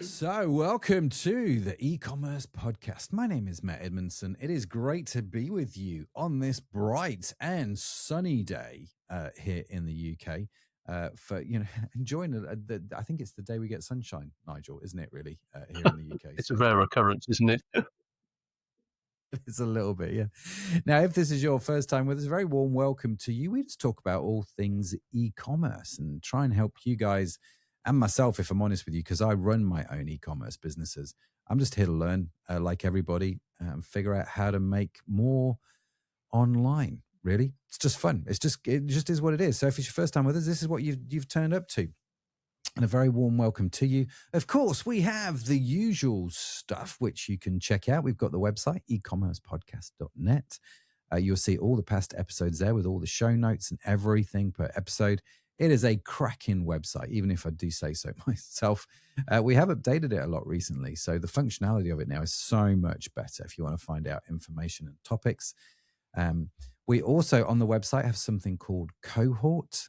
So, welcome to the e-commerce podcast. My name is Matt Edmundson. It is great to be with you on this bright and sunny day here in the UK. For enjoying it. I think it's the day we get sunshine, Nigel, isn't it? Really, here in the UK. It's a rare occurrence, isn't it? It's a little bit, yeah. Now, if this is your first time with us, a very warm welcome to you. We just talk about all things e-commerce and try and help you guys and myself, if I'm honest with you, because I run my own e-commerce businesses. I'm just here to learn, like everybody, figure out how to make more online. Really, it's just fun. It just is what it is. So if it's your first time with us, this is what you've turned up to. And a very warm welcome to you. Of course, we have the usual stuff which you can check out. We've got the website, ecommercepodcast.net. You'll see all the past episodes there with all the show notes and everything per episode. It is a cracking website, even if I do say so myself. We have updated it a lot recently, so the functionality of it now is so much better if you want to find out information and topics. We also, on the website, have something called Cohort,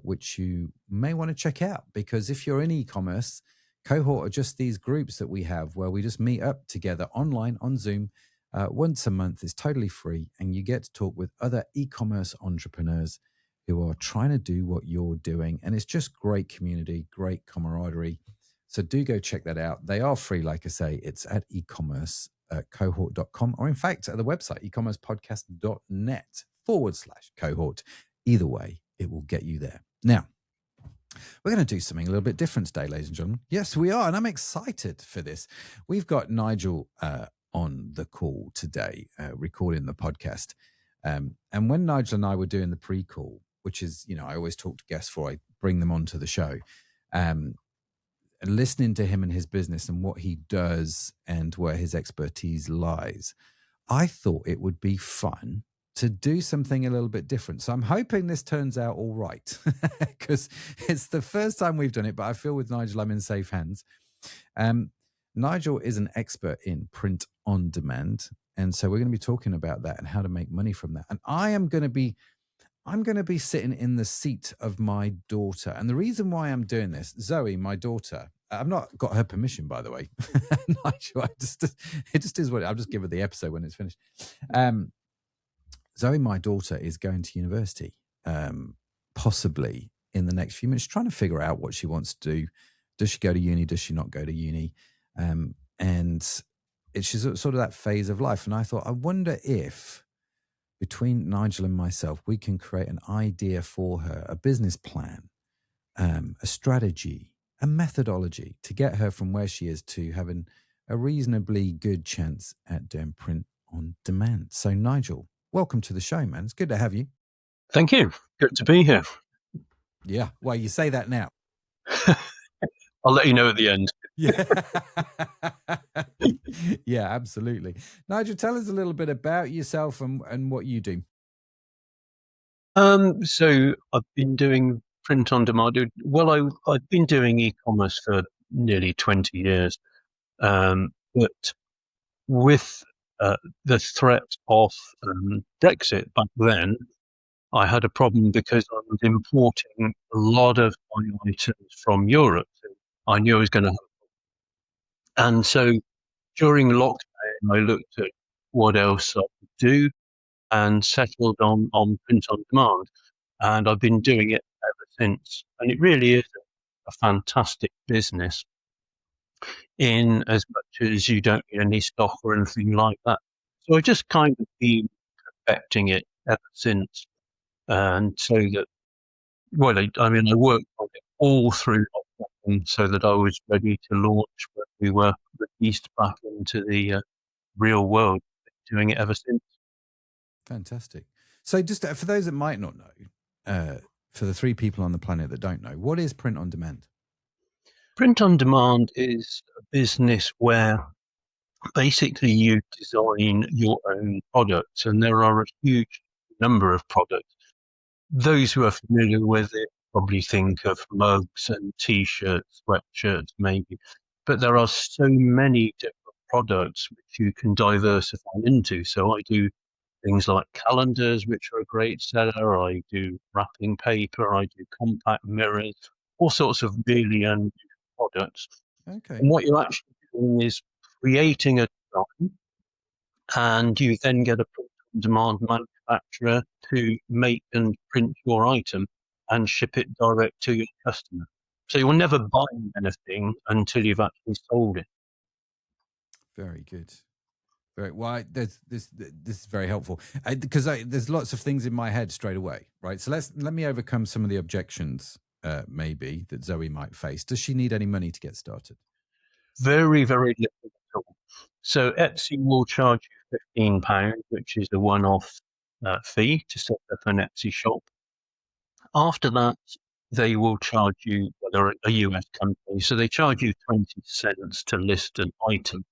which you may want to check out, because if you're in e-commerce, Cohort are just these groups that we have where we just meet up together online on Zoom once a month. It's totally free, and you get to talk with other e-commerce entrepreneurs who are trying to do what you're doing. And it's just great community, great camaraderie. So do go check that out. They are free, like I say. It's at ecommerce.cohort.com, or in fact, at the website, ecommercepodcast.net/cohort. Either way, it will get you there. Now, we're going to do something a little bit different today, ladies and gentlemen. Yes, we are, and I'm excited for this. We've got Nigel on the call today, recording the podcast. And when Nigel and I were doing the pre-call, which is, I always talk to guests before I bring them onto the show, and listening to him and his business and what he does and where his expertise lies, I thought it would be fun to do something a little bit different. So I'm hoping this turns out all right, because it's the first time we've done it, but I feel with Nigel, I'm in safe hands. Nigel is an expert in print on demand. And so we're going to be talking about that and how to make money from that. And I'm going to be sitting in the seat of my daughter. And the reason why I'm doing this, Zoe, my daughter, I've not got her permission, by the way. Nigel, it just is what I'll just give her the episode when it's finished. Zoe, my daughter, is going to university, possibly in the next few minutes, trying to figure out what she wants to do. Does she go to uni? Does she not go to uni? And she's sort of that phase of life. And I thought, I wonder if between Nigel and myself, we can create an idea for her, a business plan, a strategy, a methodology to get her from where she is to having a reasonably good chance at doing print on demand. So Nigel, welcome to the show, man. It's good to have you. Thank you. Good to be here. Yeah. Well, you say that now. I'll let you know at the end. Yeah. Yeah, absolutely. Nigel, tell us a little bit about yourself and what you do. So I've been doing print on demand. Well, I've been doing e-commerce for nearly 20 years. But with the threat of Brexit back then, I had a problem because I was importing a lot of my items from Europe. So I knew I was going to have. And so during lockdown, I looked at what else I could do and settled on print on demand. And I've been doing it ever since. And it really is a fantastic business, in as much as you don't get any stock or anything like that. So I've just kind of been perfecting it ever since. And so that, well, I worked on it all through lockdown so that I was ready to launch when we were released back into the real world. Doing it ever since. Fantastic. So just for those that might not know, for the three people on the planet that don't know, what is print on demand? Print on demand is a business where basically you design your own products, and there are a huge number of products. Those who are familiar with it probably think of mugs and t-shirts, sweatshirts maybe, but there are so many different products which you can diversify into. So I do things like calendars, which are a great seller. I do wrapping paper. I do compact mirrors, all sorts of really unusual products. Okay. And what you're actually doing is creating a design, and you then get a print-on-demand manufacturer to make and print your item and ship it direct to your customer. So you'll never buy anything until you've actually sold it. Very good. Very well. This is very helpful because there's lots of things in my head straight away, right? So let me overcome some of the objections, maybe that Zoe might face. Does she need any money to get started? Very, very little at all. So Etsy will charge you £15, which is the one-off fee to set up an Etsy shop. After that, they will charge you, well, they're a US company, so they charge you 20 cents to list an item.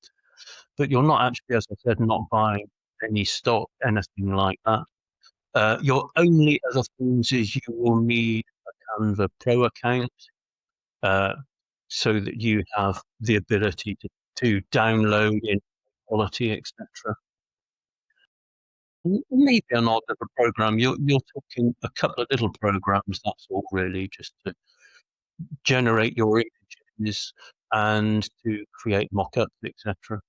But you're not actually, as I said, not buying any stock, anything like that. Your only other things is you will need a Canva Pro account, so that you have the ability to download in quality, etc. Maybe an odd little program. You're talking a couple of little programs. That's all really, just to generate your images and to create mock-ups, etc.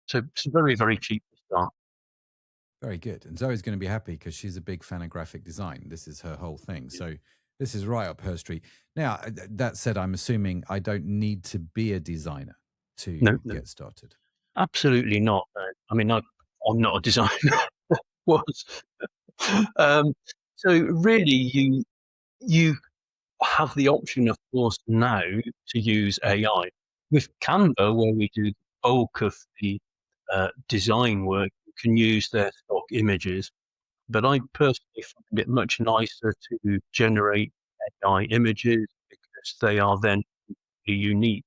So it's very, very cheap to start. Very good. And Zoe's going to be happy because she's a big fan of graphic design. This is her whole thing. Yeah. So this is right up her street. Now, that said, I'm assuming I don't need to be a designer to No. get started. Absolutely not. I mean, I'm not a designer. Was. So really, you have the option, of course, now to use AI. With Canva, where we do the bulk of the design work, you can use their stock images. But I personally find it much nicer to generate AI images because they are then unique.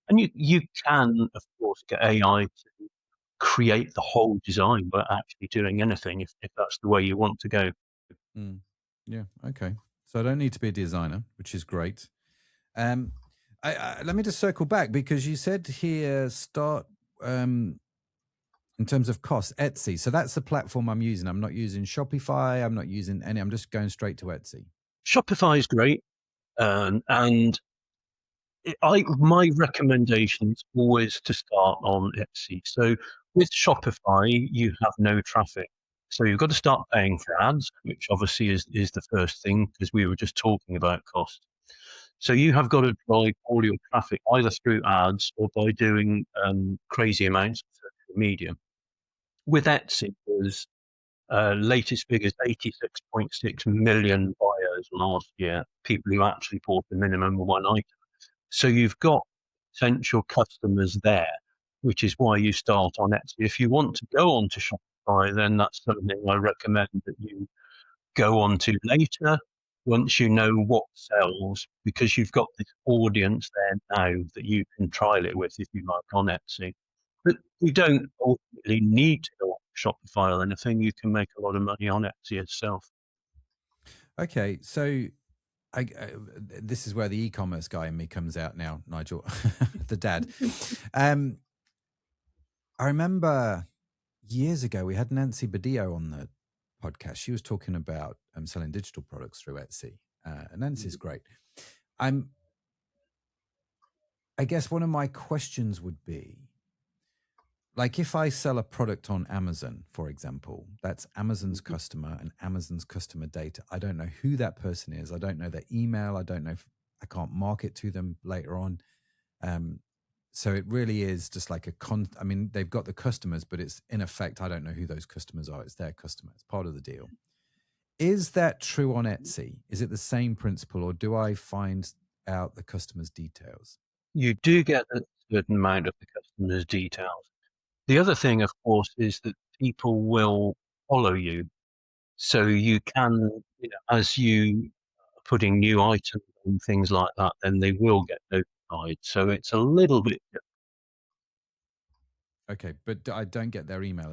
And you can, of course, get AI to create the whole design without actually doing anything if that's the way you want to go. Yeah. Okay. So I don't need to be a designer, which is great. Let me just circle back because you said here start in terms of cost, Etsy. So that's the platform I'm using. I'm not using Shopify. I'm not using any. I'm just going straight to Etsy. Shopify is great, and my recommendation is always to start on Etsy. So with Shopify, you have no traffic. So you've got to start paying for ads, which obviously is the first thing because we were just talking about cost. So you have got to drive all your traffic either through ads or by doing crazy amounts of social media. With Etsy, there's latest figures 86.6 million buyers last year, people who actually bought the minimum of one item. So you've got potential customers there, which is why you start on Etsy. If you want to go on to Shopify, then that's something I recommend that you go on to later once you know what sells, because you've got this audience there now that you can trial it with if you like on Etsy. But you don't ultimately need to go on Shopify or anything. You can make a lot of money on Etsy itself. Okay. So this is where the e-commerce guy in me comes out now, Nigel, the dad. I remember years ago we had Nancy Badillo on the podcast. She was talking about selling digital products through Etsy. And Nancy's great. I guess one of my questions would be, like, if I sell a product on Amazon, for example, that's Amazon's customer and Amazon's customer data. I don't know who that person is. I don't know their email. I don't know if I can't market to them later on. So it really is just like I mean, they've got the customers, but it's in effect, I don't know who those customers are. It's their customer. It's part of the deal. Is that true on Etsy? Is it the same principle, or do I find out the customer's details? You do get a certain amount of the customer's details. The other thing, of course, is that people will follow you. So you can, as you are putting new items and things like that, then they will get notified. So it's a little bit different. Okay, but I don't get their email.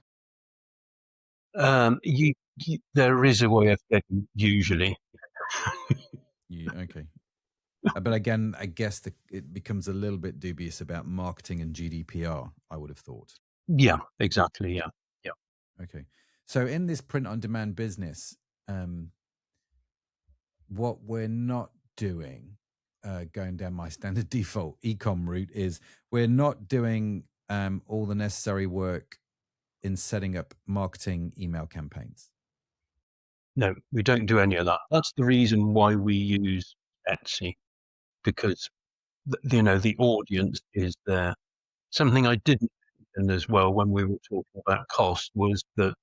There is a way of getting usually. Okay. But again, I guess it becomes a little bit dubious about marketing and GDPR, I would have thought. Yeah, exactly. Yeah. Okay. So in this print on demand business, what we're not doing going down my standard default ecom route, is we're not doing all the necessary work in setting up marketing email campaigns. No, we don't do any of that. That's the reason why we use Etsy, because the audience is there. Something I didn't mention as well when we were talking about cost was that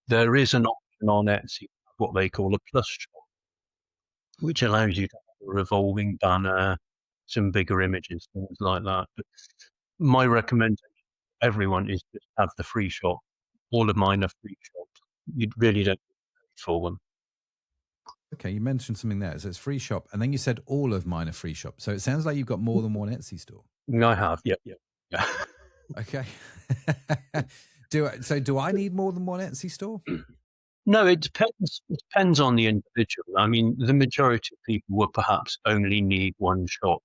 there is an option on Etsy, what they call a plus shop, which allows you to have a revolving banner, some bigger images, things like that. But my recommendation to everyone is just have the free shop. All of mine are free shops. You really don't pay for them. Okay, you mentioned something there. So it's free shop, and then you said all of mine are free shop. So it sounds like you've got more than one Etsy store. I have, yeah. Okay. Do I need more than one Etsy store? No, it depends. It depends on the individual. I mean, the majority of people will perhaps only need one shop.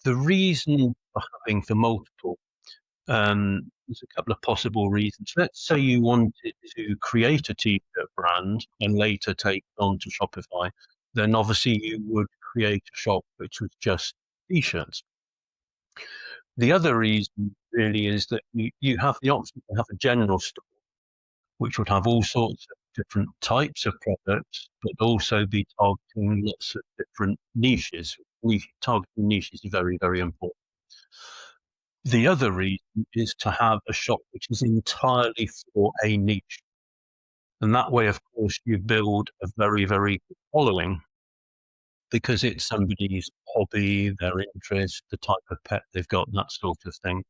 The reason for having the multiple, there's a couple of possible reasons. Let's say you wanted to create a t-shirt brand and later take it on to Shopify, then obviously you would create a shop which was just t-shirts. The other reason really is that you have the option to have a general store, which would have all sorts of different types of products, but also be targeting lots of different niches. Targeting niches is very, very important. The other reason is to have a shop which is entirely for a niche. And that way, of course, you build a very, very good following, because it's somebody's hobby, their interest, the type of pet they've got, that sort of thing,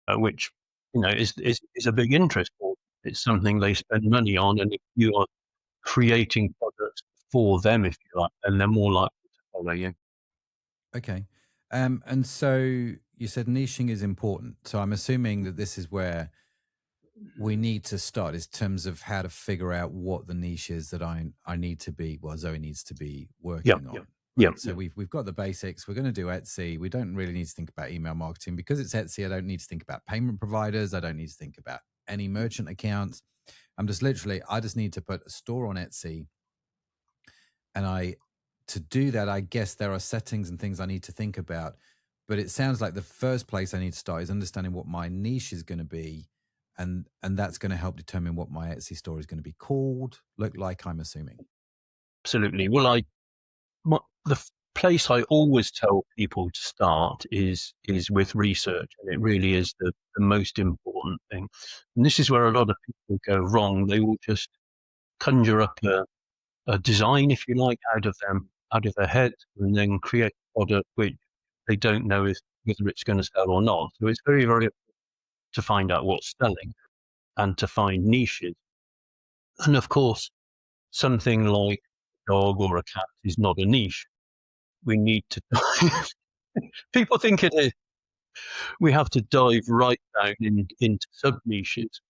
which is a big interest for them. It's something they spend money on, and if you are creating products for them, if you like, then they're more likely to follow you. Okay. And so you said niching is important. So I'm assuming that this is where we need to start, in terms of how to figure out what the niche is that I need to be, Zoe needs to be working on. Right? Yeah. So we've got the basics. We're going to do Etsy. We don't really need to think about email marketing because it's Etsy. I don't need to think about payment providers. I don't need to think about any merchant accounts. I just need to put a store on Etsy. And to do that, I guess there are settings and things I need to think about. But it sounds like the first place I need to start is understanding what my niche is going to be. And that's going to help determine what my Etsy store is going to be called, look like, I'm assuming. Absolutely. Well, the place I always tell people to start is with research, and it really is the most important thing. And this is where a lot of people go wrong. They will just conjure up a design, if you like, out of their head, and then create a product which they don't know whether it's going to sell or not. So it's very, very important to find out what's selling and to find niches. And of course, something like a dog or a cat is not a niche. We need to people think it is. We have to dive right down into sub niches.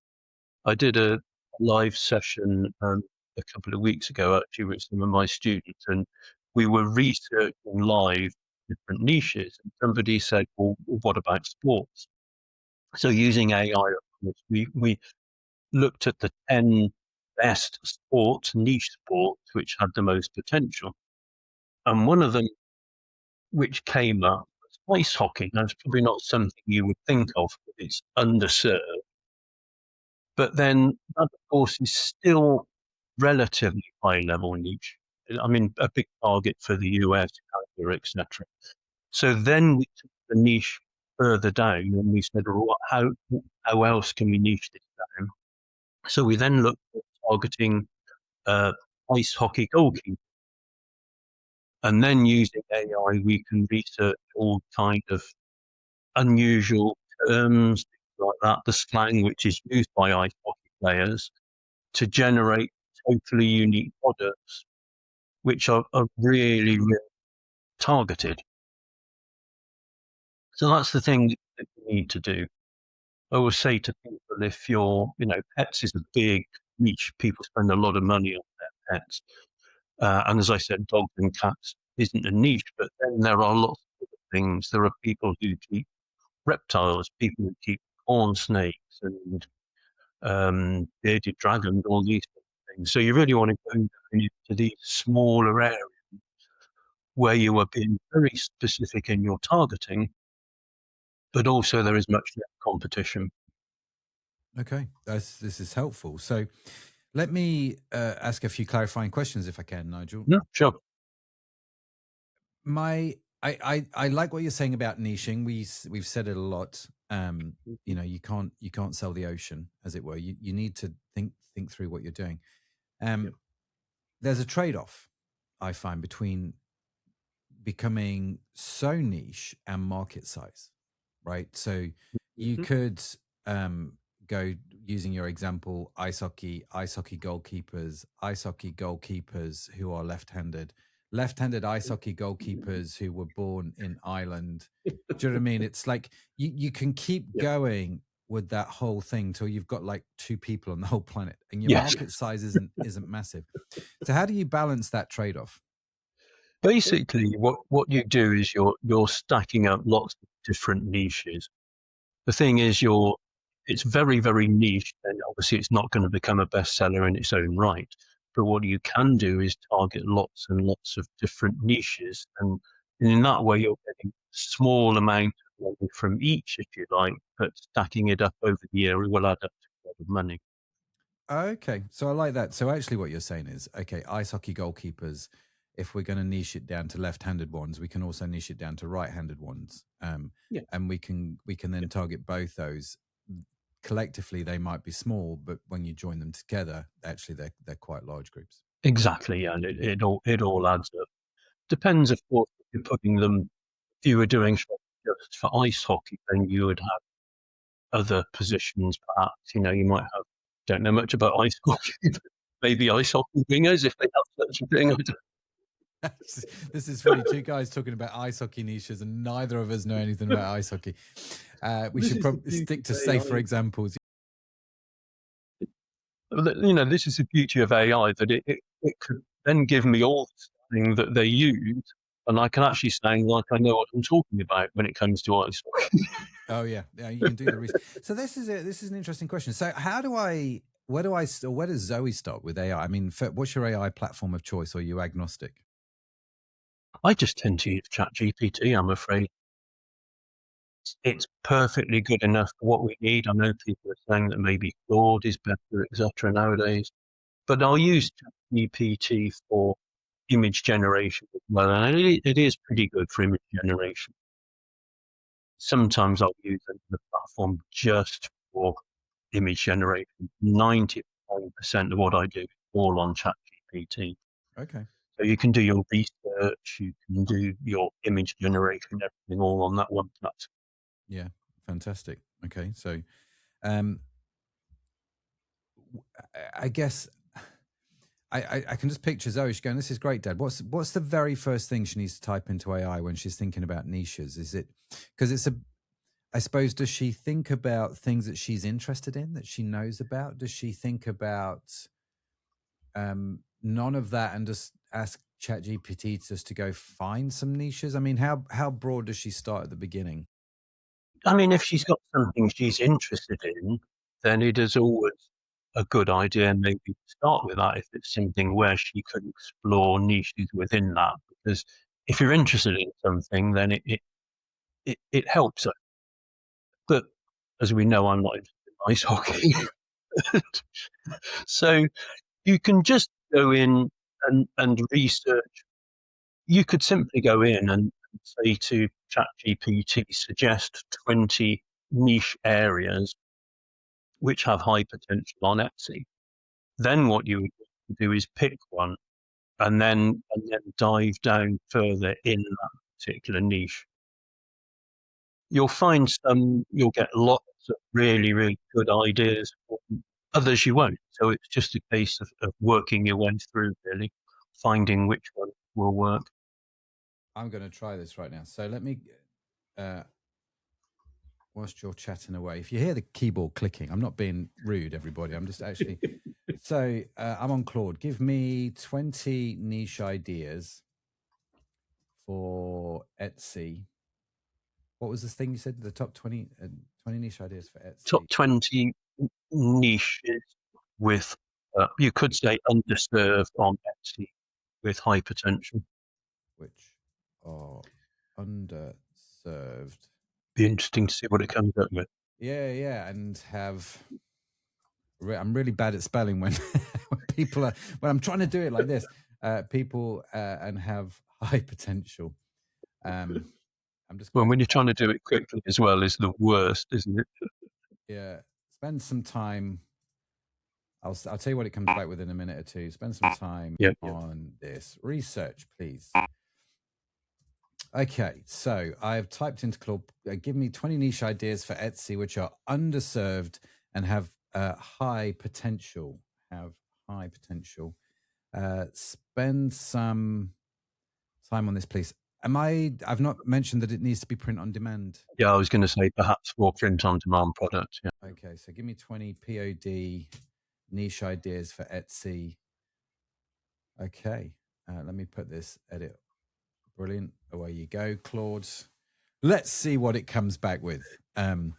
I did a live session a couple of weeks ago, actually, with some of my students, and we were researching live different niches. And somebody said, "Well, what about sports?" So using AI, of course, we looked at the 10 best niche sports, which had the most potential. And one of them, which came up, was ice hockey. Now, it's probably not something you would think of, but it's underserved. But then that, of course, is still relatively high level niche. I mean, a big target for the US, Canada, etc. So then we took the niche further down and we said, well, how else can we niche this down? So we then looked at targeting ice hockey goalkeeper. And then using AI, we can research all kind of unusual terms, things like that, the slang which is used by ice hockey players, to generate totally unique products, which are really, really targeted. So that's the thing that you need to do. I always say to people, if pets is a big niche, people spend a lot of money on their pets. And as I said, dogs and cats isn't a niche, but then there are lots of other things. There are people who keep reptiles, people who keep corn snakes and bearded dragons, all these things. So you really want to go into these smaller areas where you are being very specific in your targeting, but also there is much less competition. Okay, this is helpful. So let me ask a few clarifying questions if I can, Nigel. No, sure. I like what you're saying about niching. We've said it a lot. You can't sell the ocean, as it were. You need to think through what you're doing. There's a trade-off, I find, between becoming so niche and market size, right? So you could go, using your example, ice hockey goalkeepers who are left-handed ice hockey goalkeepers who were born in Ireland. Do you know what I mean? It's like you can keep going with that whole thing till you've got like 2 people on the whole planet, and your market size isn't massive. So how do you balance that trade-off? Basically, what you do is you're stacking up lots of different niches. The thing is, it's very, very niche, and obviously it's not going to become a bestseller in its own right. But what you can do is target lots and lots of different niches, and in that way you're getting a small amount of money from each, if you like, but stacking it up over the year will add up to a lot of money. Okay, so I like that. So actually what you're saying is, okay, ice hockey goalkeepers, if we're going to niche it down to left-handed ones, we can also niche it down to right-handed ones. And we can then target both those. Collectively, they might be small, but when you join them together, actually they're quite large groups. Exactly, and it all adds up. Depends, of course, if you're putting them. If you were doing just for ice hockey, then you would have other positions. Perhaps you might have. Don't know much about ice hockey, but maybe ice hockey wingers if they have such a thing. This is funny. 2 guys talking about ice hockey niches, and neither of us know anything about ice hockey. We should probably stick to safer examples. This is the beauty of AI, that it could then give me all the thing that they use, and I can actually say like I know what I'm talking about when it comes to ice hockey. Oh yeah, you can do the research. So this is an interesting question. So where does Zoe start with AI? I mean, what's your AI platform of choice, or are you agnostic? I just tend to use ChatGPT, I'm afraid. It's perfectly good enough for what we need. I know people are saying that maybe Claude is better, etc. nowadays, but I'll use ChatGPT for image generation as well, and it is pretty good for image generation. Sometimes I'll use the platform just for image generation. 95% of what I do is all on ChatGPT. Okay. So you can do your research, you can do your image generation, everything all on that one platform. Yeah, fantastic. Okay, so I guess I can just picture Zoe. She's going, "This is great, Dad. What's the very first thing she needs to type into AI when she's thinking about niches? Is it because I suppose, does she think about things that she's interested in, that she knows about? Does she think about none of that and just ask ChatGPT just to go find some niches? I mean, how broad does she start at the beginning? I mean, if she's got something she's interested in, then it is always a good idea maybe to start with that if it's something where she could explore niches within that. Because if you're interested in something, then it helps her. But as we know, I'm not interested in ice hockey. So you can just go in and research. You could simply go in and say to ChatGPT, suggest 20 niche areas which have high potential on Etsy. Then what you would do is pick one and then dive down further in that particular niche. You'll get lots of really, really good ideas. Others you won't. So it's just a case of working your way through, really, finding which one will work. I'm going to try this right now. So let me, whilst you're chatting away, if you hear the keyboard clicking, I'm not being rude, everybody. I'm just actually, so I'm on Claude. Give me 20 niche ideas for Etsy. What was this thing you said? The top 20 niche ideas for Etsy. Top 20 niches with, you could say, underserved on Etsy with high potential. Which are underserved. Be interesting to see what it comes up with. Yeah, and I'm really bad at spelling when people are, when I'm trying to do it like this, people and have high potential. I'm just Well, going when you're trying to do it quickly as well is the worst, isn't it? yeah, spend some time. I'll tell you what it comes back with in a minute or two. Spend some time on this research, please. Okay, so I've typed into Claude, give me 20 niche ideas for Etsy which are underserved and have high potential. Spend some time on this, please. I've not mentioned that it needs to be print on demand. Yeah, I was going to say perhaps for print on demand products. Yeah. Okay, so give me 20 POD niche ideas for Etsy. Okay, let me put this edit. Brilliant. Away you go, Claude. Let's see what it comes back with. I'm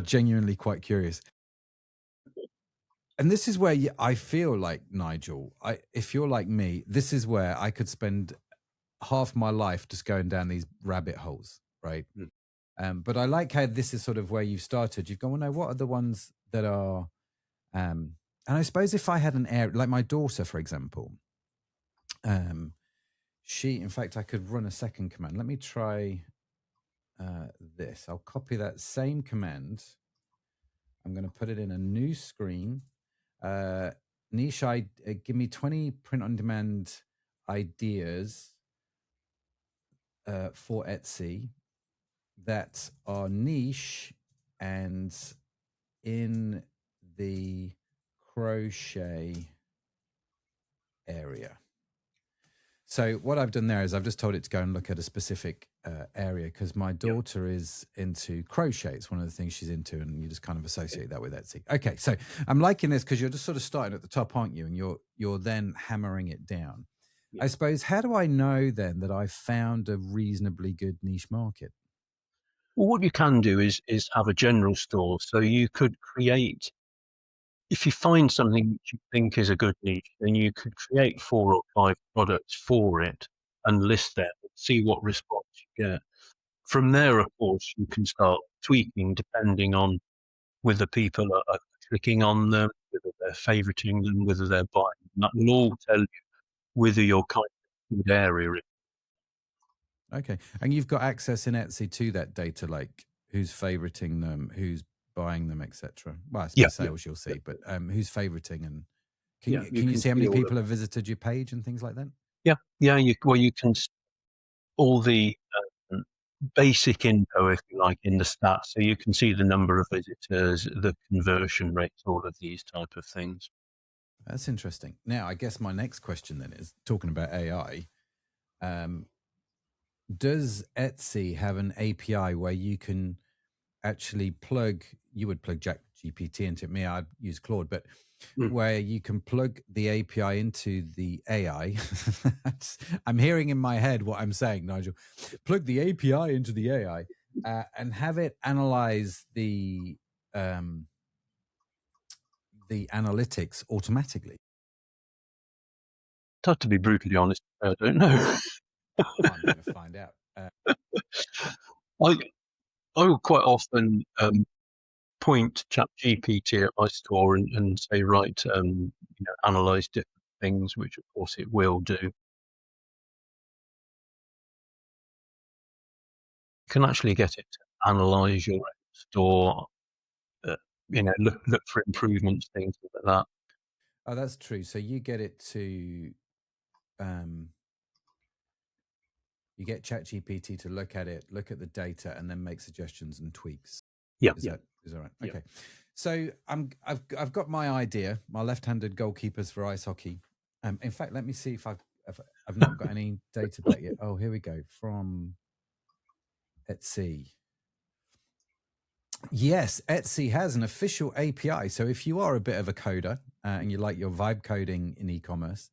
genuinely quite curious. And this is where I feel like, Nigel, if you're like me, this is where I could spend half my life just going down these rabbit holes, right? But I like how this is sort of where you've started. You've gone, well, no, what are the ones that are, and I suppose if I had an area, like my daughter, for example, in fact, I could run a second command. Let me try this. I'll copy that same command. I'm going to put it in a new screen. Niche, give me 20 print on demand ideas for Etsy that are niche and in the crochet area. So what I've done there is I've just told it to go and look at a specific area because my daughter is into crochet. It's one of the things she's into, and you just kind of associate that with Etsy. Okay, so I'm liking this because you're just sort of starting at the top, aren't you? And you're then hammering it down. I suppose, how do I know then that I've found a reasonably good niche market? Well, what you can do is have a general store. So you could create, if you find something which you think is a good niche, then you could create 4 or 5 products for it and list them, see what response you get. From there, of course, you can start tweaking depending on whether people are clicking on them, whether they're favoriting them, whether they're buying them. That will all tell you whether you're kind of good area. Okay. And you've got access in Etsy to that data, like who's favoriting them, who's buying them, etc. Well, I suppose sales you'll see, but who's favoriting, and can you see how many people have visited your page and things like that? Yeah. You can all the basic info, if you like, in the stats. So you can see the number of visitors, the conversion rates, all of these type of things. That's interesting. Now, I guess my next question then is talking about AI. Does Etsy have an API where you can actually you would plug ChatGPT into it. I'd use Claude, but where you can plug the API into the AI. I'm hearing in my head what I'm saying, Nigel. Plug the API into the AI and have it analyze the analytics automatically. To be brutally honest, I don't know. I'm going to find out. I will quite often point ChatGPT at my store and say, right, analyze different things, which of course it will do. You can actually get it to analyze your store, look for improvements, things like that. Oh, that's true. So you get it to, you get ChatGPT to look at it, look at the data, and then make suggestions and tweaks. Yeah. Is that right? Yeah. Okay. So I've got my idea, my left-handed goalkeepers for ice hockey. In fact, let me see if I've not got any data back yet. Oh, here we go. From Etsy. Yes, Etsy has an official API. So if you are a bit of a coder and you like your vibe coding in e-commerce,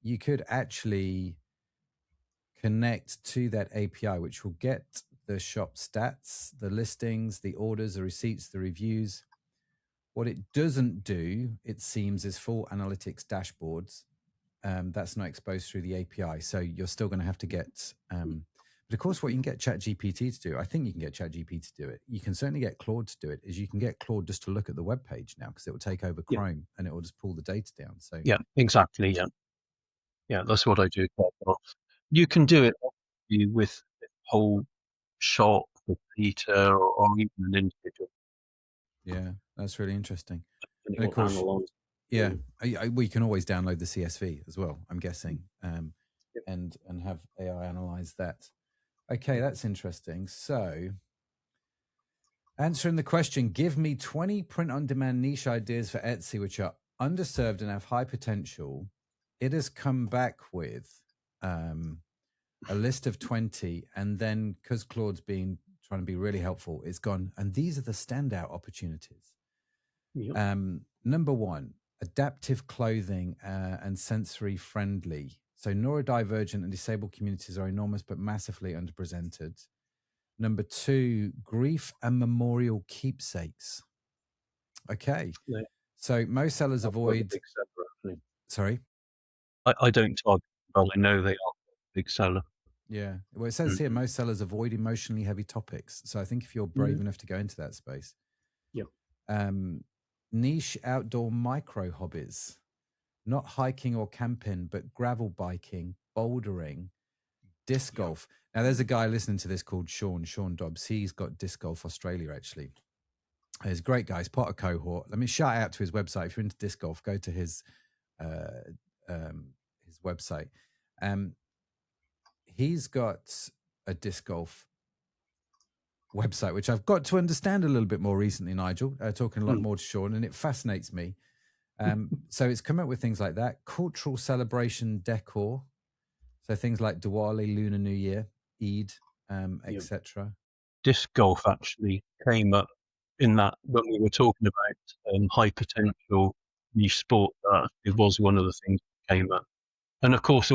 you could actually connect to that API, which will get the shop stats, the listings, the orders, the receipts, the reviews. What it doesn't do, it seems, is full analytics dashboards. that's not exposed through the API. So you're still going to have to get, but of course, what you can get ChatGPT to do, I think you can get ChatGPT to do it. You can certainly get Claude to do it, is you can get Claude just to look at the web page now, because it will take over Chrome and it will just pull the data down. So yeah, exactly. Yeah, that's what I do quite a lot. You can do it with a whole shop, with Peter, or even an individual. Yeah, that's really interesting. And And of course, analyze. yeah, we can always download the CSV as well, I'm guessing, Yep. and have AI analyze that. Okay, that's interesting. So, answering the question, give me 20 print-on-demand niche ideas for Etsy which are underserved and have high potential. It has come back with a list of 20, and then because Claude's been trying to be really helpful, it's gone, and these are the standout opportunities. Yep. Number one, adaptive clothing and sensory friendly. So neurodivergent and disabled communities are enormous but massively underrepresented. Number two, grief and memorial keepsakes. Okay. Yeah. So most sellers avoid. Big seller, actually. Sorry? I don't target, but I know they are a big seller. Yeah. Well, it says here most sellers avoid emotionally heavy topics. So I think if you're brave enough to go into that space. Yep. Niche outdoor micro hobbies, not hiking or camping, but gravel biking, bouldering, disc golf. Now, there's a guy listening to this called Sean Dobbs. He's got Disc Golf Australia, actually. He's a great guy. He's part of cohort. Let me shout out to his website. If you're into disc golf, go to his website. He's got a disc golf website, which I've got to understand a little bit more recently, Nigel, talking a lot more to Sean, and it fascinates me. So it's come up with things like that. Cultural celebration decor. So things like Diwali, Lunar New Year, Eid, etc. Disc golf actually came up in that when we were talking about high potential niche sport. It was one of the things that came up, and of course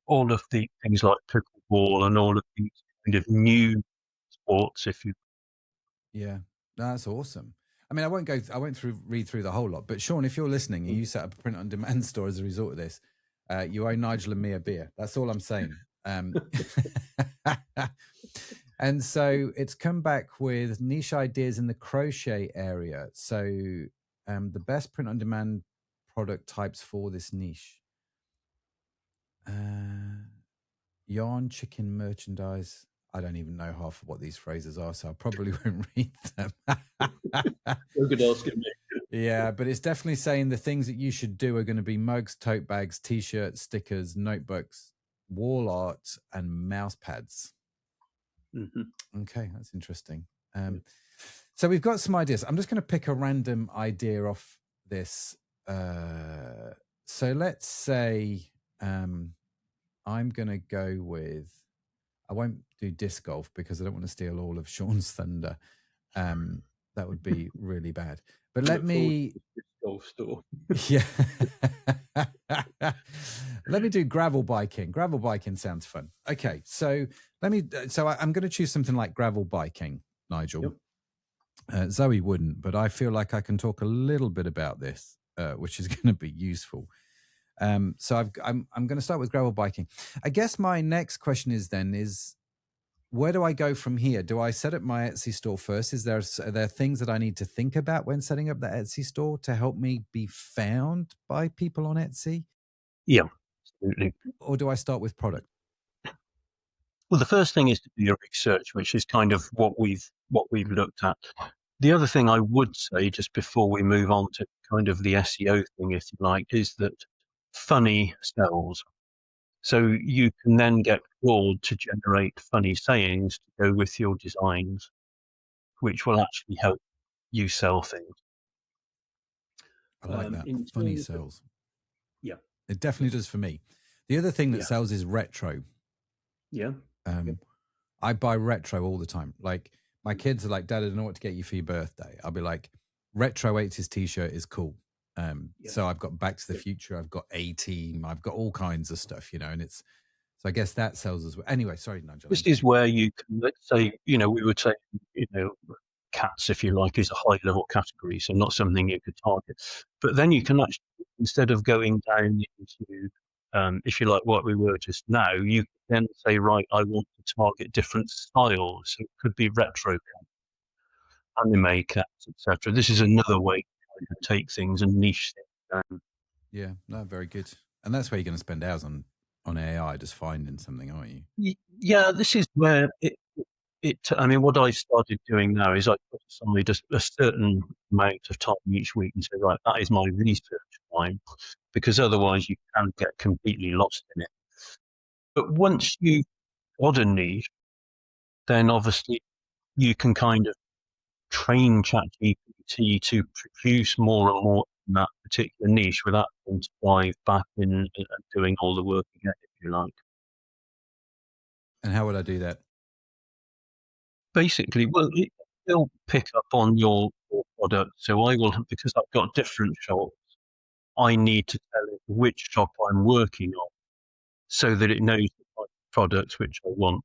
all of the things like pickleball and all of these kind of new sports. Yeah, that's awesome. I mean, I won't read through the whole lot, but Sean, if you're listening and you set up a print on demand store as a result of this, you owe Nigel and me a beer. That's all I'm saying. And so it's come back with niche ideas in the crochet area. So the best print on demand product types for this niche. Yarn, chicken, merchandise. I don't even know half of what these phrases are, so I probably won't read them. Good asking me. Yeah, but it's definitely saying the things that you should do are going to be mugs, tote bags, t-shirts, stickers, notebooks, wall art, and mouse pads. Okay, that's interesting. So we've got some ideas. I'm just going to pick a random idea off this. So let's say I'm going to go with, I won't do disc golf because I don't want to steal all of Sean's thunder. That would be really bad. But let me golf store. Yeah. Let me do gravel biking. Gravel biking sounds fun. Okay, so I'm going to choose something like gravel biking, Nigel. Yep. Zoe wouldn't, but I feel like I can talk a little bit about this, which is going to be useful. So I'm going to start with gravel biking. I guess my next question is where do I go from here? Do I set up my Etsy store first? Are there things that I need to think about when setting up the Etsy store to help me be found by people on Etsy? Yeah, absolutely. Or do I start with product? Well, the first thing is to do your research, which is kind of what we've looked at. The other thing I would say, just before we move on to kind of the SEO thing, if you like, is that funny sells. So you can then get Claude to generate funny sayings to go with your designs, which will actually help you sell things. I like that. Funny sells. Yeah. It definitely does for me. The other thing that sells is retro. Yeah. I buy retro all the time. Like my kids are like, Dad, I don't know what to get you for your birthday. I'll be like, retro 80s t-shirt is cool. So I've got Back to the Future, I've got A-Team, I've got all kinds of stuff, and so I guess that sells as well. Anyway, sorry, Nigel. This is where you can, let's say, we would say, cats, if you like, is a high level category, so not something you could target. But then you can actually, instead of going down into, if you like, what we were just now, you can then say, right, I want to target different styles. So it could be retro cats, anime cats, etc. This is another way to take things and niche things down. Yeah, no, very good. And that's where you're going to spend hours on AI, just finding something, aren't you? Yeah, this is where I mean, what I started doing now is I put aside a certain amount of time each week and say, right, that is my research time, because otherwise you can get completely lost in it. But once you've got a niche, then obviously you can kind of train ChatGPT to produce more and more in that particular niche without having to dive back in and doing all the work again, if you like. And how would I do that? Basically, well, it will pick up on your product. So I will, because I've got different shops, I need to tell it which shop I'm working on so that it knows the type of products which I want.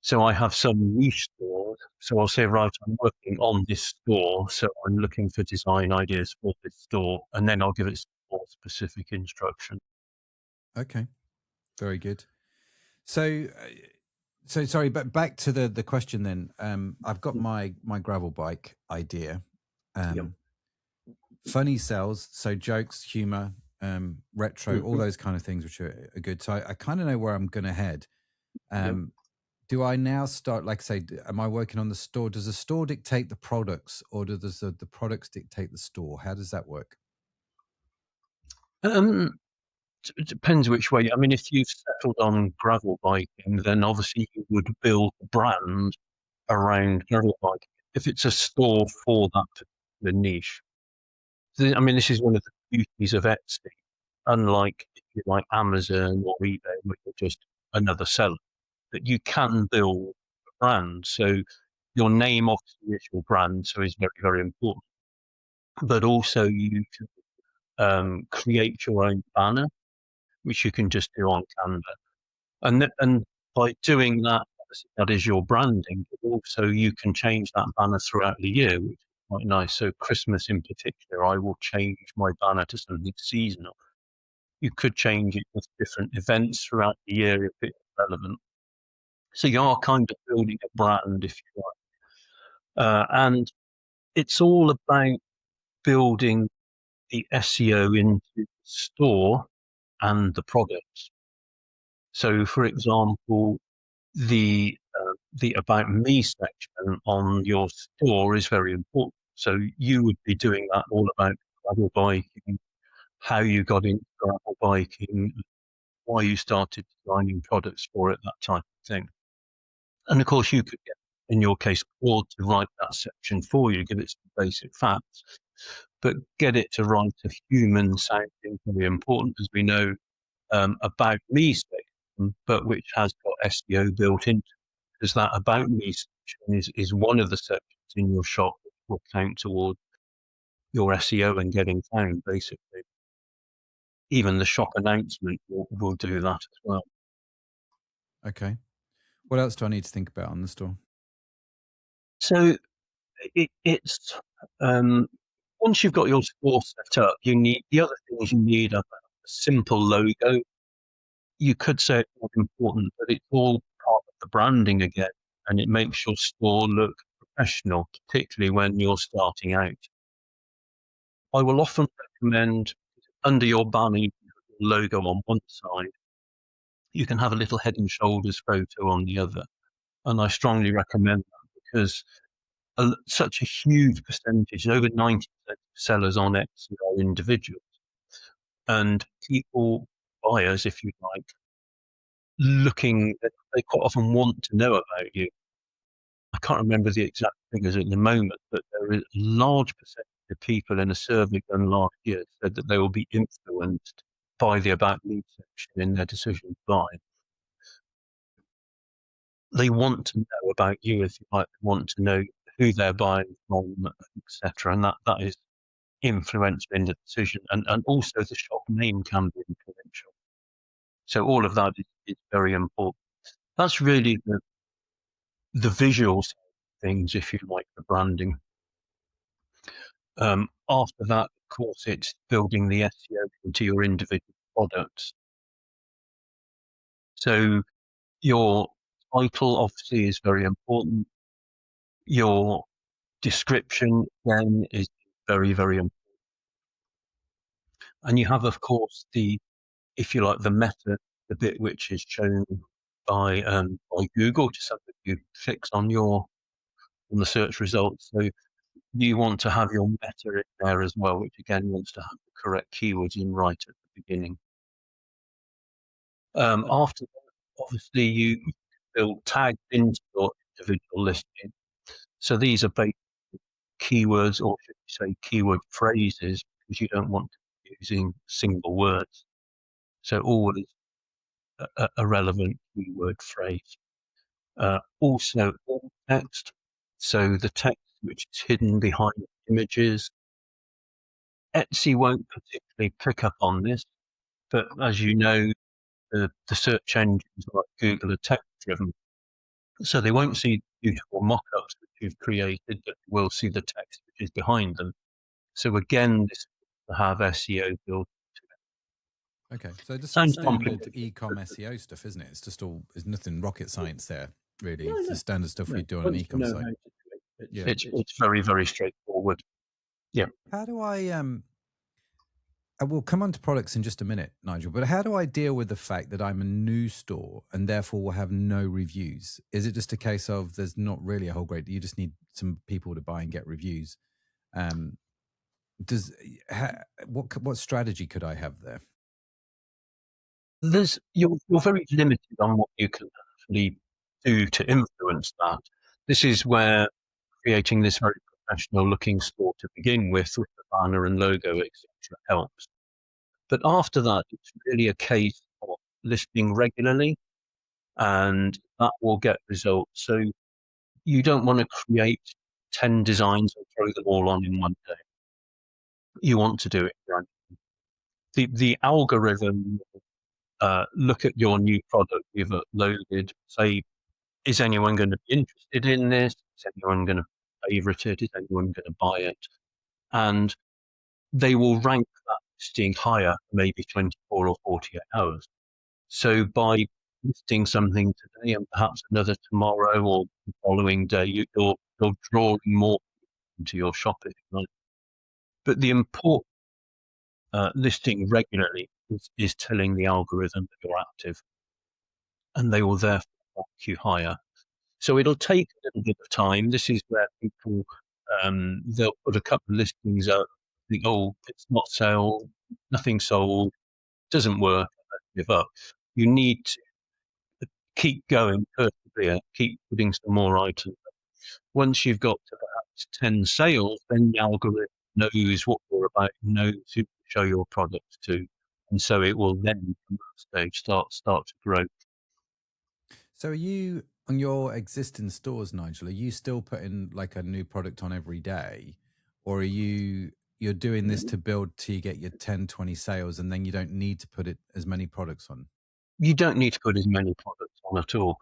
So I have some niche stores. So I'll say, right, I'm working on this store. So I'm looking for design ideas for this store. And then I'll give it some more specific instruction. Okay, very good. So, so sorry, but back to the question then. I've got my gravel bike idea. Yep. Funny sells, so jokes, humor, retro, all Mhm. those kind of things, which are good. So I kind of know where I'm going to head. Yep. Do I now start, like, say, am I working on the store? Does the store dictate the products, or does the products dictate the store? How does that work? It depends which way. I mean, if you've settled on gravel biking, then obviously you would build a brand around gravel biking. If it's a store for that particular niche, I mean, this is one of the beauties of Etsy. Unlike if you like Amazon or eBay, which are just another seller, that you can build a brand. So your name obviously is your brand, so is very, very important. But also you can create your own banner, which you can just do on Canva. And by doing that, that is your branding, but also you can change that banner throughout the year, which is quite nice. So Christmas in particular, I will change my banner to something seasonal. You could change it with different events throughout the year if it's relevant. So you are kind of building a brand, if you like. And it's all about building the SEO into the store and the products. So, for example, the About Me section on your store is very important. So you would be doing that all about gravel biking, how you got into gravel biking, why you started designing products for it, that type of thing. And of course, you could get, in your case, Claude to write that section for you, give it some basic facts, but get it to write a human sounding, very important, as we know, About Me section, but which has got SEO built into it, because that About Me section is one of the sections in your shop which will count towards your SEO and getting found, basically. Even the shop announcement will do that as well. Okay. What else do I need to think about on the store? So it's once you've got your store set up, you need the other things you need are a simple logo. You could say it's not important, but it's all part of the branding again, and it makes your store look professional, particularly when you're starting out. I will often recommend under your banner, you can put your logo on one side. You can have a little head and shoulders photo on the other. And I strongly recommend that because such a huge percentage, over 90% of sellers on Etsy are individuals. And people, buyers, if you like, they quite often want to know about you. I can't remember the exact figures at the moment, but there is a large percentage of people in a survey done last year said that they will be influenced by the About Me section in their decision to buy. They want to know about you, if you like. They want to know who they're buying from, etc. And that is influential in the decision. And also the shop name can be influential. So all of that is very important. That's really the visuals. things, if you like, the branding. After that, of course, it's building the SEO into your individual products. So your title obviously is very important. Your description then is very, very important. And you have, of course, the, if you like, the meta, the bit which is shown by Google, just something you fix on the search results. So you want to have your meta in there as well, which again wants to have the correct keywords in right at the beginning. After that, obviously you build tags into your individual listing. So these are basically keywords, or should you say keyword phrases, because you don't want to be using single words. So always a relevant keyword phrase. Also alt text. So the text which is hidden behind images. Etsy won't particularly pick up on this, but as you know, the search engines like Google are text driven. So they won't see beautiful mock-ups which you've created, but they will see the text which is behind them. So again, this will have SEO built into it. Okay, so just And standard e-commerce SEO stuff, isn't it? It's just all, there's nothing rocket science there, really. It's the standard stuff we do on an e-commerce site. Yeah. It's very, very straightforward. Yeah. How do I we'll come on to products in just a minute, Nigel, but how do I deal with the fact that I'm a new store and therefore will have no reviews? Is it just a case of there's not really a whole great, you just need some people to buy and get reviews? What strategy could I have there? You're very limited on what you can actually do to influence that. This is where creating this very professional looking store to begin with the banner and logo, etc., helps. But after that, it's really a case of listing regularly, and that will get results. So you don't want to create 10 designs and throw them all on in one day. You want to do it gradually. The algorithm look at your new product you've uploaded, say, is anyone going to be interested in this? Is anyone going to favorite it? Is anyone going to buy it? And they will rank that listing higher, maybe 24 or 48 hours. So by listing something today and perhaps another tomorrow or the following day, you're drawing more into your shopping. Right? But the important listing regularly is telling the algorithm that you're active, and they will therefore rank you higher. So it'll take a little bit of time. This is where people they'll put a couple of listings up, think, oh, it's not sold, nothing sold, doesn't work, give up. You need to keep going, persevere, keep putting some more items up. Once you've got to perhaps 10 sales, then the algorithm knows what you're about, knows who to show your products to, and so it will then, from that stage, start to grow. So are you, on your existing stores, Nigel, are you still putting like a new product on every day? Or are you're doing this to build till you get your 10, 20 sales and then you don't need to put as many products on? You don't need to put as many products on at all.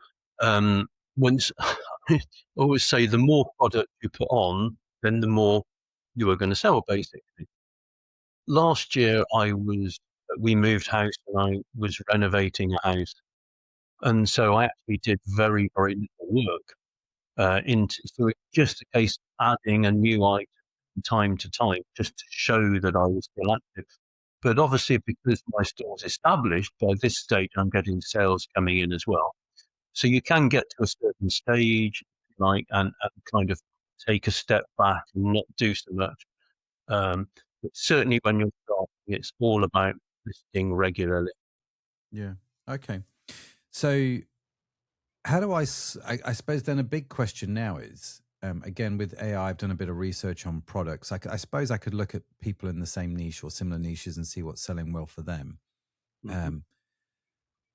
Once I always say the more product you put on, then the more you are going to sell, basically. Last year we moved house and I was renovating a house. And so I actually did very, very little work so it's just a case of adding a new item time to time, just to show that I was still active. But obviously, because my store's established, by this stage, I'm getting sales coming in as well. So you can get to a certain stage, and kind of take a step back and not do so much. But certainly when you're starting, it's all about listing regularly. Yeah. Okay. So how do I suppose then a big question now is, again, with AI, I've done a bit of research on products. I suppose I could look at people in the same niche or similar niches and see what's selling well for them. Mm-hmm.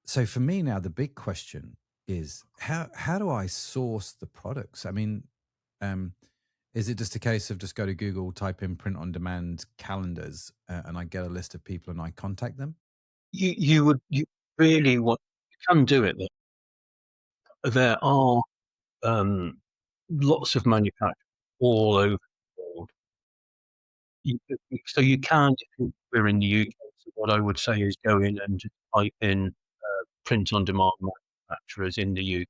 So for me now, the big question is how do I source the products? I mean, is it just a case of just go to Google, type in print on demand calendars, and I get a list of people and I contact them? You can do it. There are lots of manufacturers all over the world. So you can, if we're in the UK, so what I would say is go in and just type in print-on-demand manufacturers in the UK.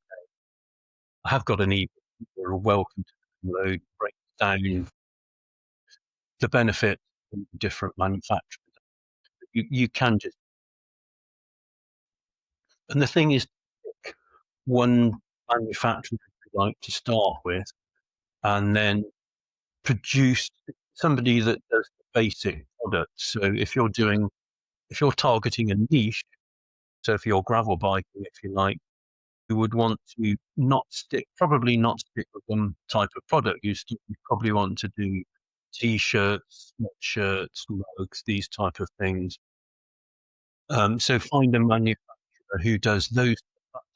I have got an ebook. You're welcome to download, break down the benefits of different manufacturers. You can just, and the thing is, pick one manufacturer you'd like to start with, and then produce somebody that does the basic products. So if you're targeting a niche, so if you're gravel biking, if you like, you would want to probably not stick with one type of product. You probably want to do t-shirts, sweatshirts, mugs, these type of things. So find a manufacturer who does that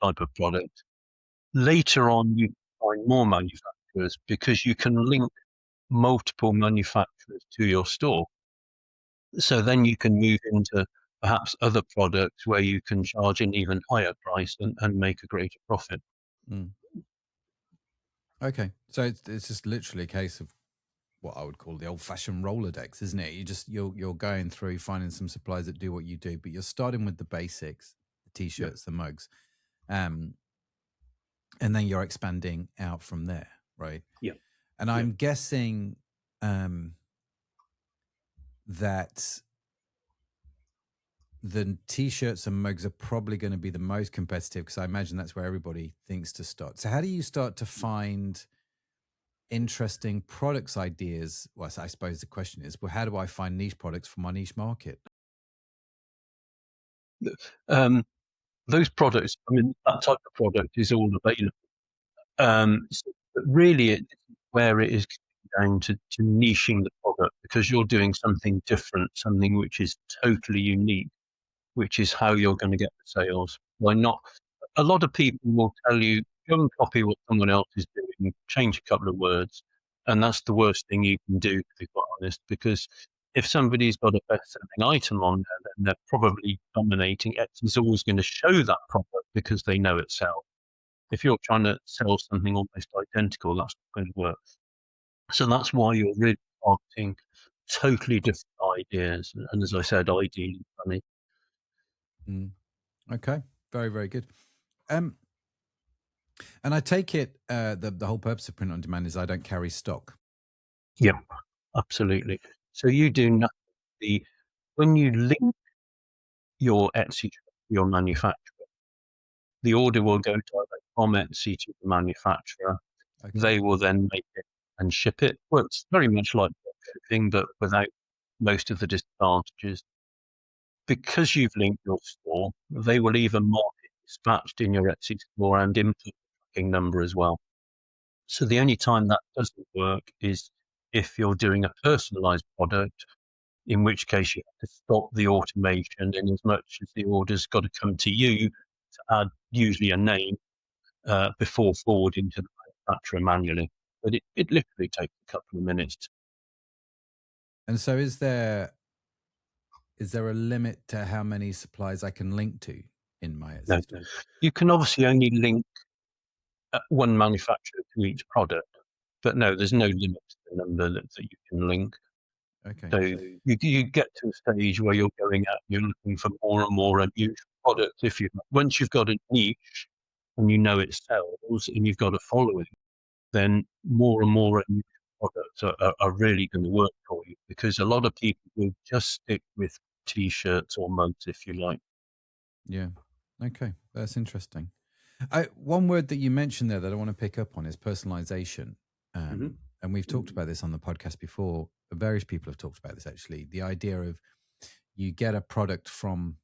type of product. Later on, you find more manufacturers because you can link multiple manufacturers to your store. So then you can move into perhaps other products where you can charge an even higher price and make a greater profit. Mm. Okay, so it's just literally a case of what I would call the old-fashioned Rolodex, isn't it? You're going through finding some suppliers that do what you do, but you're starting with the basics, the t-shirts, the mugs, and then you're expanding out from there, right? Yeah. And I'm guessing that the t-shirts and mugs are probably going to be the most competitive, because I imagine that's where everybody thinks to start. So how do you start to find interesting products ideas? Well, I suppose the question is, well, how do I find niche products for my niche market? Those products, I mean, that type of product is all available. But really, it's where it is down to niching the product, because you're doing something different, something which is totally unique, which is how you're going to get the sales. Why not? A lot of people will tell you, go and copy what someone else is doing, change a couple of words. And that's the worst thing you can do, to be quite honest, because if somebody's got a best-selling item on there, then they're probably dominating. Etsy's always going to show that product because they know it sells. If you're trying to sell something almost identical, that's not going to work. So that's why you're really targeting totally different ideas. And as I said, ideally funny. Okay, very, very good. And I take it the whole purpose of print on demand is I don't carry stock. Yep, absolutely. So you do nothing. When you link your Etsy to your manufacturer, the order will go direct from Etsy to the manufacturer. Okay. They will then make it and ship it. Works very much like shipping, but without most of the disadvantages. Because you've linked your store, they will even mark it dispatched in your Etsy store and input the tracking number as well. So the only time that doesn't work is if you're doing a personalized product, in which case you have to stop the automation in as much as the order's got to come to you to add usually a name before forwarding to the manufacturer manually. But it literally takes a couple of minutes. And so is there a limit to how many suppliers I can link to in my Etsy store? No. You can obviously only link one manufacturer to each product, but no, there's no limit to the number that you can link. Okay. So you get to a stage where you're going out, you're looking for more and more unusual products. Once you've got a niche and you know it sells and you've got a following, then more and more unusual products are really going to work for you, because a lot of people will just stick with t-shirts or mugs, if you like. Yeah. Okay, that's interesting. One word that you mentioned there that I want to pick up on is personalization. And we've talked about this on the podcast before. Various people have talked about this, actually. The idea of you get a product from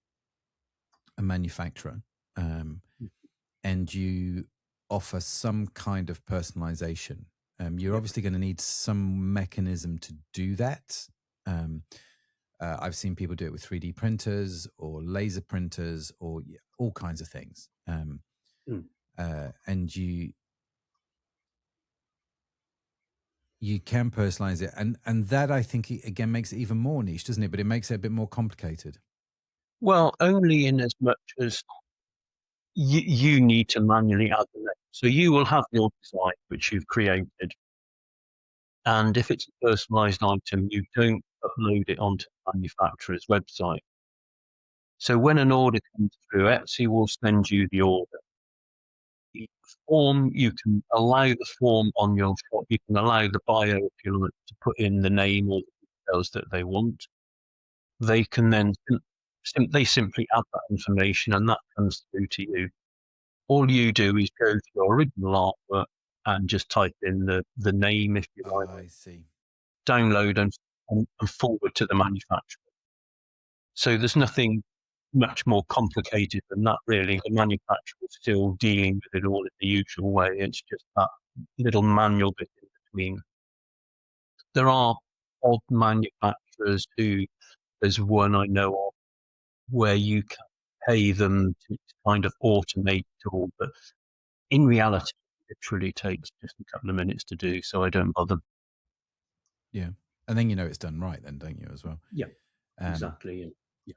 a manufacturer and you offer some kind of personalization. You're obviously going to need some mechanism to do that. I've seen people do it with 3D printers or laser printers or all kinds of things. And you can personalize it. And that, I think, again, makes it even more niche, doesn't it? But it makes it a bit more complicated. Well, only in as much as you need to manually add the So you will have your design, which you've created. And if it's a personalized item, you don't upload it onto the manufacturer's website. So when an order comes through, Etsy will send you the order. The form, you can allow the form on your shop. You can allow the buyer, if you like, to put in the name or the details that they want. They can then they simply add that information, and that comes through to you. All you do is go to your original artwork and just type in the name, if you like. I see. Download and forward to the manufacturer. So there's nothing much more complicated than that, really. The manufacturer is still dealing with it all in the usual way. It's just that little manual bit in between. There are odd manufacturers who, there's one I know of, where you can pay them to kind of automate it all, but in reality, it literally takes just a couple of minutes to do, so I don't bother. Yeah. And then it's done right then, don't you, as well? Yeah, exactly. Yeah.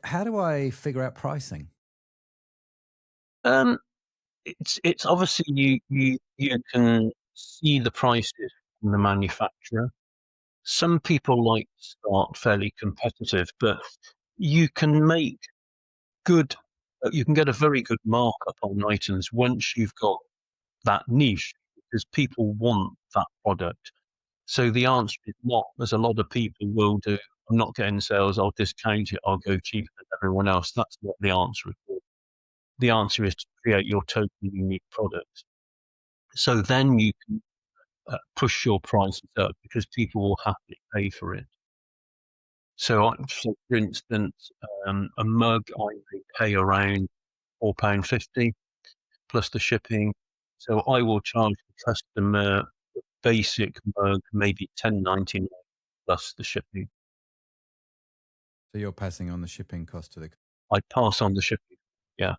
How do I figure out pricing? It's obviously you can see the prices from the manufacturer. Some people like to start fairly competitive, but you can make you can get a very good markup on items once you've got that niche, because people want that product. So the answer is not, as a lot of people will do, I'm not getting sales, I'll discount it, I'll go cheaper than everyone else. That's not the answer at all. The answer is to create your totally unique product. So then you can push your prices up because people will happily pay for it. So for instance, a mug I may pay around £4.50 plus the shipping. So I will charge the customer the basic mug maybe £10.99 plus the shipping. So you're passing on the shipping cost to the... I pass on the shipping. Yeah.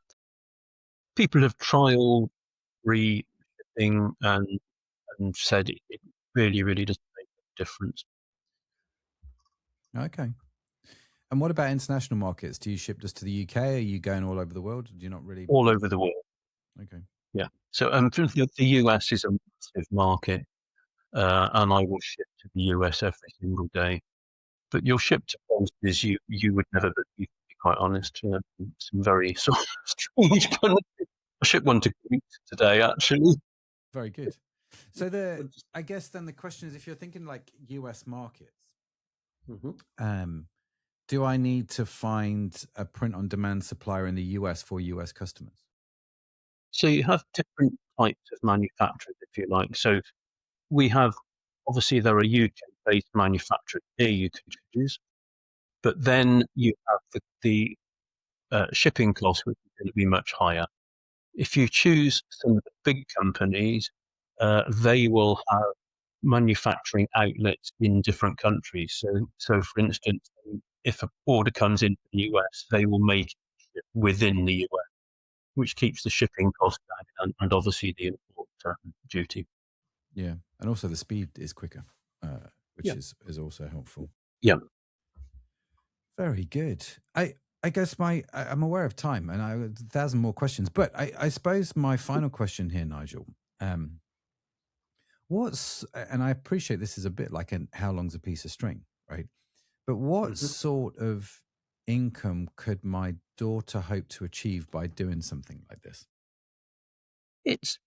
People have trialed free shipping and said it really, really doesn't make a difference. Okay. And what about international markets? Do you ship just to the UK? Are you going all over the world? Do you not really... All over the world. Okay. Yeah. So the US is a massive market, and I will ship to the US every single day. But you'll ship to places you would never believe, to be quite honest. Some very sort of strange countries. I shipped one to Greece today, actually. Very good. So I guess then the question is, if you're thinking like US markets, do I need to find a print-on-demand supplier in the US for US customers? So you have different types of manufacturers, if you like. So we have, obviously, there are UK-based manufacturers here you can choose, but then you have the shipping costs, which is going to be much higher. If you choose some of the big companies, they will have manufacturing outlets in different countries. So for instance, if an order comes into the US, they will make it within the US, which keeps the shipping cost down and obviously the import duty. Yeah, and also the speed is quicker, which is also helpful. Yeah. Very good. I guess I'm aware of time, and I have 1,000 more questions, but I suppose my final question here, Nigel, and I appreciate this is a bit like how long's a piece of string, right? But what sort of income could my daughter hope to achieve by doing something like this? It's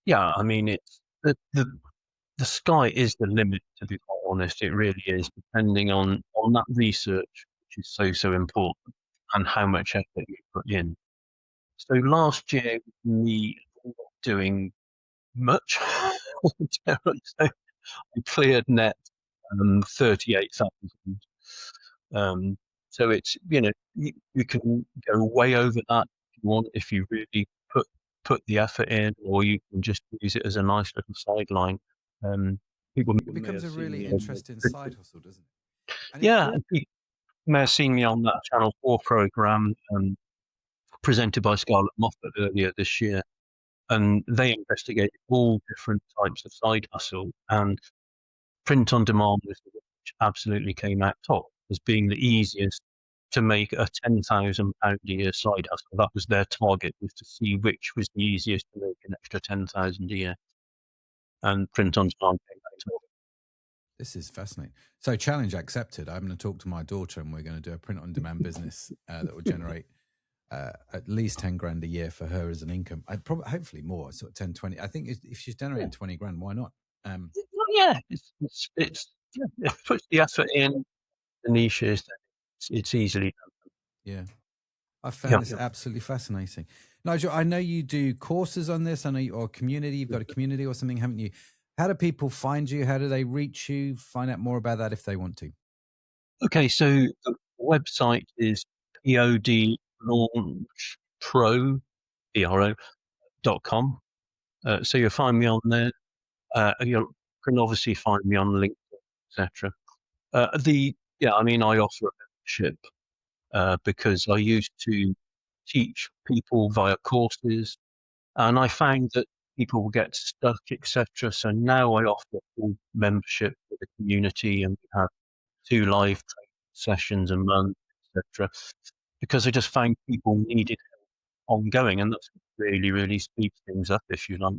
the sky is the limit, to be quite honest. It really is, depending on that research, which is so important, and how much effort you put in. So last year, me not doing much. So I cleared net 38,000. So it's you can go way over that if you want, if you really put the effort in, or you can just use it as a nice little sideline. People It becomes a really interesting side hustle, doesn't it? And people may have seen me on that Channel 4 program presented by Scarlett Moffat earlier this year, and they investigated all different types of side hustle, and print on demand was the one which absolutely came out top as being the easiest to make a £10,000 a year side hustle. That was their target, was to see which was the easiest to make an extra 10,000 a year. And print on demand came later. This is fascinating. So challenge accepted. I'm going to talk to my daughter and we're going to do a print on demand business that will generate at least 10 grand a year for her as an income. I'd probably, hopefully more, sort of 10, 20. I think if she's generating 20 grand, why not? It puts the effort in, the niches, it's easily done. Yeah. I found this absolutely fascinating. Nigel, I know you do courses on this. I know or community. You've got a community or something, haven't you? How do people find you? How do they reach you? Find out more about that if they want to. Okay, so the website is podlaunchpro.com. So you'll find me on there. You can obviously find me on LinkedIn, etc. I offer a membership because I used to teach people via courses, and I found that people will get stuck, etc. So now I offer a full membership with the community, and we have 2 live training sessions a month, etc. Because I just found people needed help ongoing, and that's really, really speeds things up, if you like.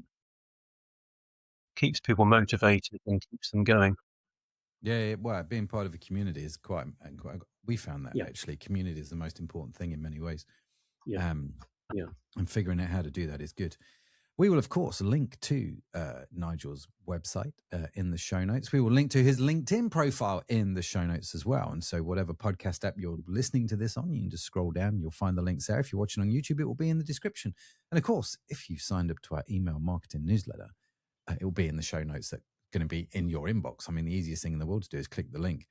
Keeps people motivated and keeps them going. Yeah, well, being part of a community is quite we found that actually community is the most important thing in many ways. And figuring out how to do that is good. We will, of course, link to Nigel's website in the show notes. We will link to his LinkedIn profile in the show notes as well. And so whatever podcast app you're listening to this on, you can just scroll down. You'll find the links there. If you're watching on YouTube, it will be in the description. And of course, if you've signed up to our email marketing newsletter, it will be in the show notes that are going to be in your inbox. I mean, the easiest thing in the world to do is click the link.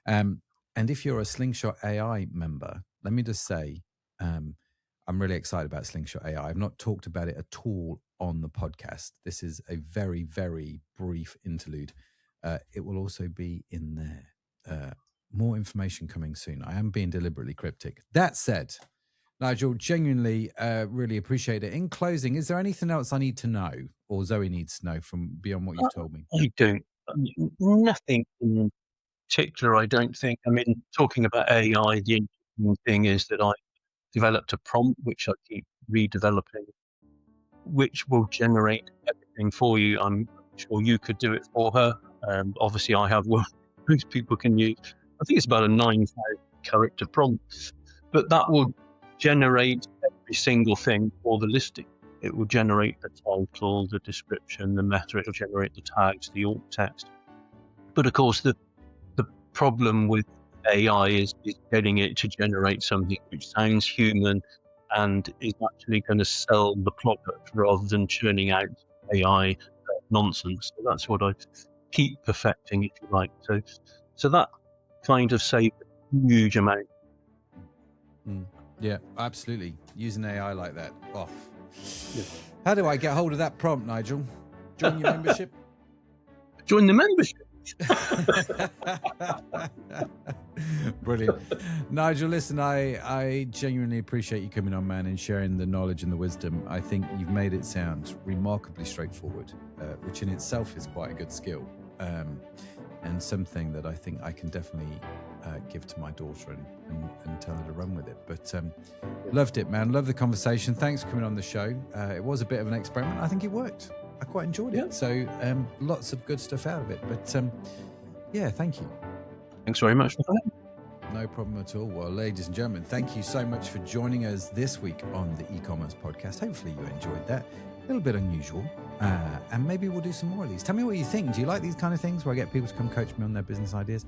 And if you're a Slingshot AI member, let me just say, I'm really excited about Slingshot AI. I've not talked about it at all on the podcast. This is a very, very brief interlude. It will also be in there. More information coming soon. I am being deliberately cryptic. That said, Nigel, genuinely really appreciate it. In closing, is there anything else I need to know or Zoe needs to know from beyond what you've told me? I don't. Nothing in particular, I don't think. I mean, talking about AI, the interesting thing is that I developed a prompt which I keep redeveloping, which will generate everything for you. I'm sure you could do it for her. Obviously, I have one most people can use. I think it's about a 9,000 character prompt, but that will generate every single thing for the listing. It will generate the title, the description, the meta. It will generate the tags, the alt text. But of course, the problem with AI is getting it to generate something which sounds human and is actually going to sell the product rather than churning out AI nonsense. So that's what I keep perfecting, if you like. So that kind of saved a huge amount. Yeah, absolutely. Using AI like that. Off. Yeah. How do I get hold of that prompt, Nigel? Join your membership? Join the membership. Brilliant. Nigel, listen, I genuinely appreciate you coming on, man, and sharing the knowledge and the wisdom. I think you've made it sound remarkably straightforward, which in itself is quite a good skill, and something that I think I can definitely give to my daughter and tell her to run with it. But loved it, man. Love the conversation. Thanks for coming on the show. It was a bit of an experiment. I think it worked. I quite enjoyed it. So lots of good stuff out of it. But thank you. Thanks very much. No problem at all. Well, ladies and gentlemen, thank you so much for joining us this week on the eCommerce podcast. Hopefully you enjoyed that. A little bit unusual. And maybe we'll do some more of these. Tell me what you think. Do you like these kind of things where I get people to come coach me on their business ideas?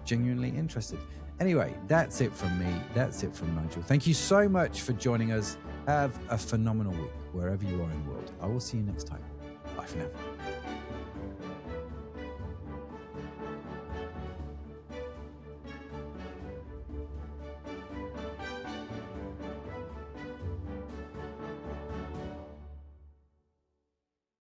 Genuinely interested. Anyway, that's it from me. That's it from Nigel. Thank you so much for joining us. Have a phenomenal week wherever you are in the world. I will see you next time. Bye for now.